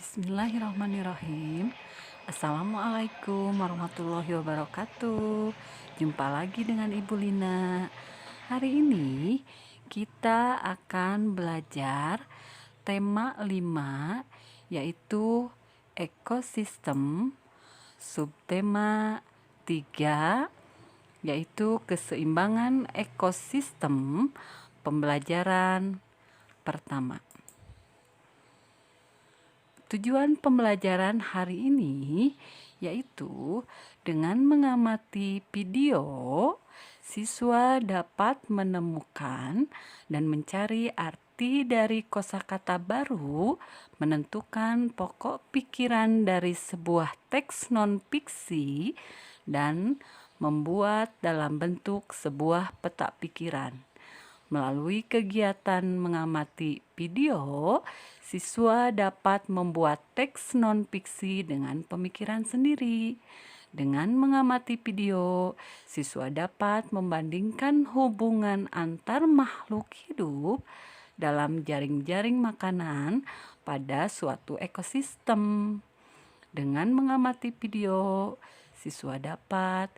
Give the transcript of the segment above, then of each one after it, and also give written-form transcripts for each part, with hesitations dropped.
Bismillahirrahmanirrahim. Assalamualaikum warahmatullahi wabarakatuh. Jumpa lagi dengan Ibu Lina. Hari ini kita akan belajar tema 5, yaitu ekosistem. Subtema 3, yaitu keseimbangan ekosistem. Pembelajaran pertama. Tujuan pembelajaran hari ini yaitu dengan mengamati video, siswa dapat menemukan dan mencari arti dari kosakata baru, menentukan pokok pikiran dari sebuah teks non-fiksi, dan membuat dalam bentuk sebuah peta pikiran. Melalui kegiatan mengamati video, siswa dapat membuat teks non-fiksi dengan pemikiran sendiri. Dengan mengamati video, siswa dapat membandingkan hubungan antar makhluk hidup dalam jaring-jaring makanan pada suatu ekosistem. Dengan mengamati video, siswa dapat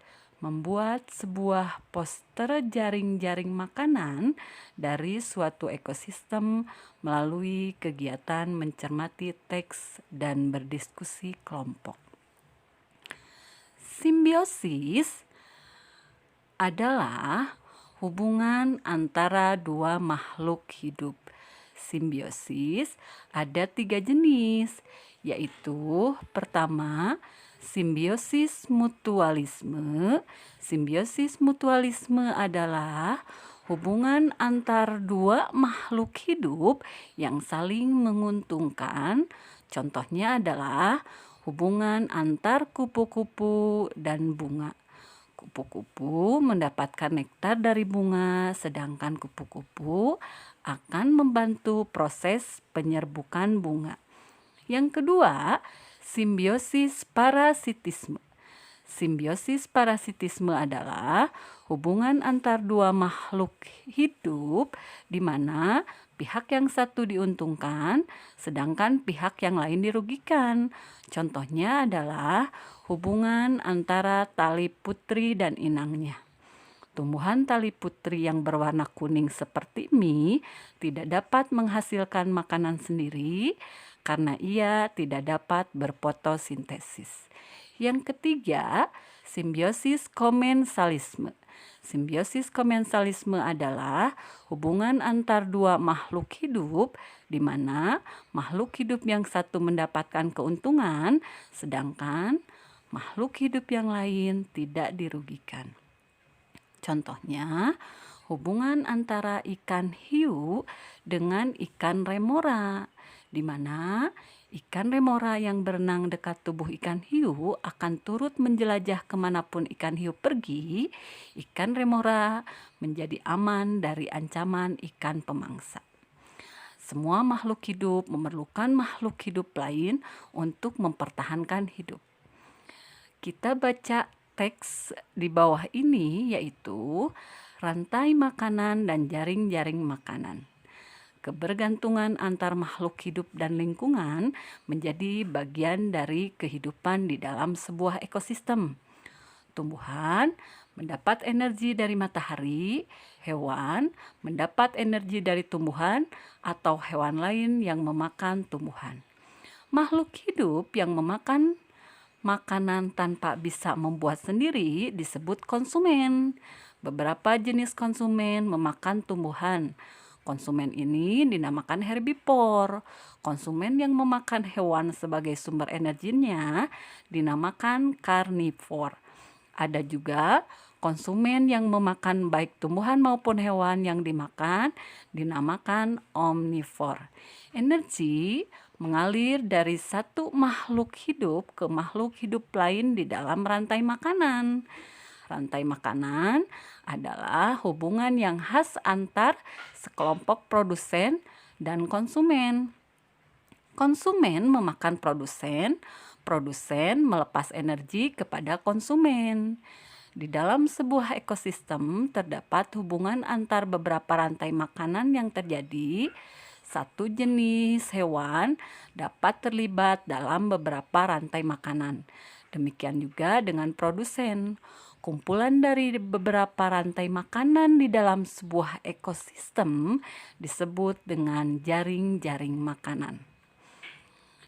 membuat sebuah poster jaring-jaring makanan dari suatu ekosistem melalui kegiatan mencermati teks dan berdiskusi kelompok. Simbiosis adalah hubungan antara dua makhluk hidup. Simbiosis ada 3 jenis, yaitu pertama, simbiosis mutualisme. Simbiosis mutualisme adalah hubungan antar dua makhluk hidup yang saling menguntungkan. Contohnya adalah hubungan antar kupu-kupu dan bunga. Kupu-kupu mendapatkan nektar dari bunga, sedangkan kupu-kupu akan membantu proses penyerbukan bunga. Yang kedua, simbiosis parasitisme. Simbiosis parasitisme adalah hubungan antar dua makhluk hidup di mana pihak yang satu diuntungkan, sedangkan pihak yang lain dirugikan. Contohnya adalah hubungan antara tali putri dan inangnya. Tumbuhan tali putri yang berwarna kuning seperti mie tidak dapat menghasilkan makanan sendiri karena ia tidak dapat berfotosintesis. Yang ketiga, simbiosis komensalisme. Simbiosis komensalisme adalah hubungan antar dua makhluk hidup di mana makhluk hidup yang satu mendapatkan keuntungan sedangkan makhluk hidup yang lain tidak dirugikan. Contohnya, hubungan antara ikan hiu dengan ikan remora, di mana ikan remora yang berenang dekat tubuh ikan hiu akan turut menjelajah kemanapun ikan hiu pergi. Ikan remora menjadi aman dari ancaman ikan pemangsa. Semua makhluk hidup memerlukan makhluk hidup lain untuk mempertahankan hidup. Kita baca teks di bawah ini, yaitu rantai makanan dan jaring-jaring makanan. Kebergantungan antar makhluk hidup dan lingkungan menjadi bagian dari kehidupan di dalam sebuah ekosistem. Tumbuhan mendapat energi dari matahari, hewan mendapat energi dari tumbuhan atau hewan lain yang memakan tumbuhan. Makhluk hidup yang memakan makanan tanpa bisa membuat sendiri disebut konsumen. Beberapa jenis konsumen memakan tumbuhan. Konsumen ini dinamakan herbivor. Konsumen yang memakan hewan sebagai sumber energinya dinamakan karnivor. Ada juga konsumen yang memakan baik tumbuhan maupun hewan yang dimakan dinamakan omnivor. Energi mengalir dari satu makhluk hidup ke makhluk hidup lain di dalam rantai makanan. Rantai makanan adalah hubungan yang khas antar sekelompok produsen dan konsumen. Konsumen memakan produsen, produsen melepas energi kepada konsumen. Di dalam sebuah ekosistem terdapat hubungan antar beberapa rantai makanan yang terjadi satu jenis hewan dapat terlibat dalam beberapa rantai makanan. Demikian juga dengan produsen. Kumpulan dari beberapa rantai makanan di dalam sebuah ekosistem disebut dengan jaring-jaring makanan.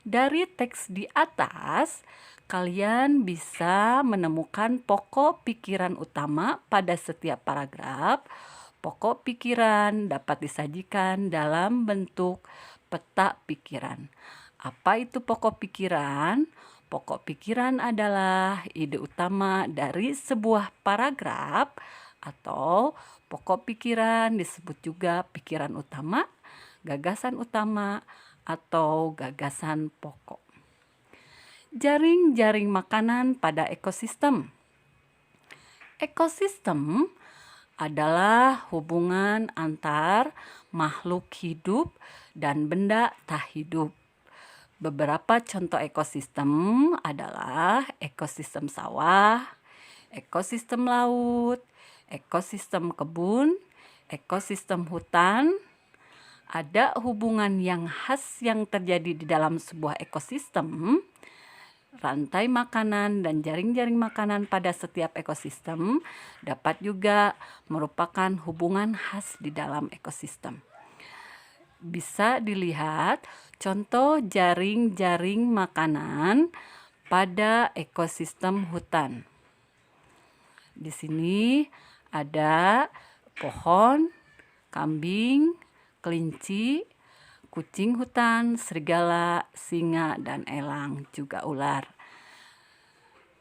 Dari teks di atas, kalian bisa menemukan pokok pikiran utama pada setiap paragraf. Pokok pikiran dapat disajikan dalam bentuk peta pikiran. Apa itu pokok pikiran? Pokok pikiran adalah ide utama dari sebuah paragraf, atau pokok pikiran disebut juga pikiran utama, gagasan utama, atau gagasan pokok. Jaring-jaring makanan pada ekosistem. Ekosistem adalah hubungan antar makhluk hidup dan benda tak hidup. Beberapa contoh ekosistem adalah ekosistem sawah, ekosistem laut, ekosistem kebun, ekosistem hutan. Ada hubungan yang khas yang terjadi di dalam sebuah ekosistem. Rantai makanan dan jaring-jaring makanan pada setiap ekosistem dapat juga merupakan hubungan khas di dalam ekosistem. Bisa dilihat contoh jaring-jaring makanan pada ekosistem hutan. Di sini ada pohon, kambing, kelinci, kucing hutan, serigala, singa, dan elang, juga ular.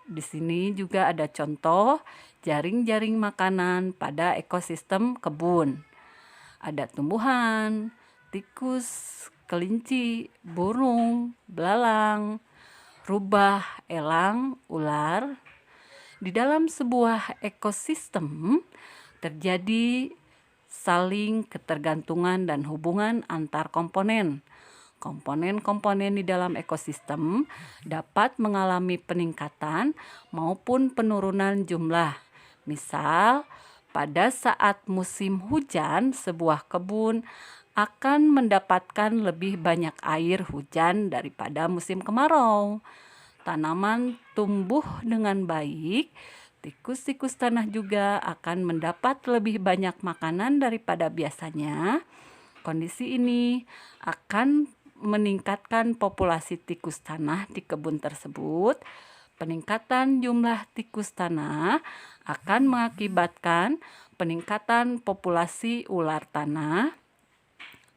Di sini juga ada contoh jaring-jaring makanan pada ekosistem kebun. Ada tumbuhan, tikus, kelinci, burung, belalang, rubah, elang, ular. Di dalam sebuah ekosistem terjadi saling ketergantungan dan hubungan antar komponen. Komponen-komponen di dalam ekosistem dapat mengalami peningkatan maupun penurunan jumlah. Misal, pada saat musim hujan, sebuah kebun akan mendapatkan lebih banyak air hujan daripada musim kemarau. Tanaman tumbuh dengan baik. Tikus-tikus tanah juga akan mendapat lebih banyak makanan daripada biasanya. Kondisi ini akan meningkatkan populasi tikus tanah di kebun tersebut. Peningkatan jumlah tikus tanah akan mengakibatkan peningkatan populasi ular tanah.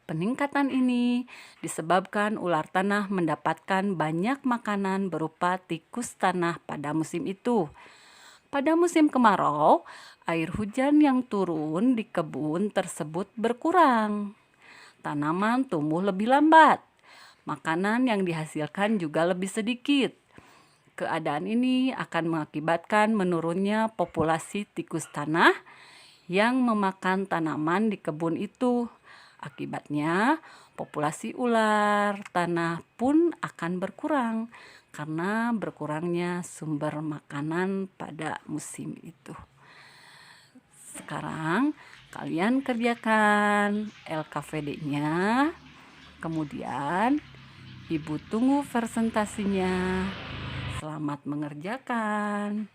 Peningkatan ini disebabkan ular tanah mendapatkan banyak makanan berupa tikus tanah pada musim itu. Pada musim kemarau, air hujan yang turun di kebun tersebut berkurang. Tanaman tumbuh lebih lambat. Makanan yang dihasilkan juga lebih sedikit. Keadaan ini akan mengakibatkan menurunnya populasi tikus tanah yang memakan tanaman di kebun itu. Akibatnya, populasi ular tanah pun akan berkurang karena berkurangnya sumber makanan pada musim itu. Sekarang kalian kerjakan LKVD-nya, kemudian Ibu tunggu presentasinya. Selamat mengerjakan.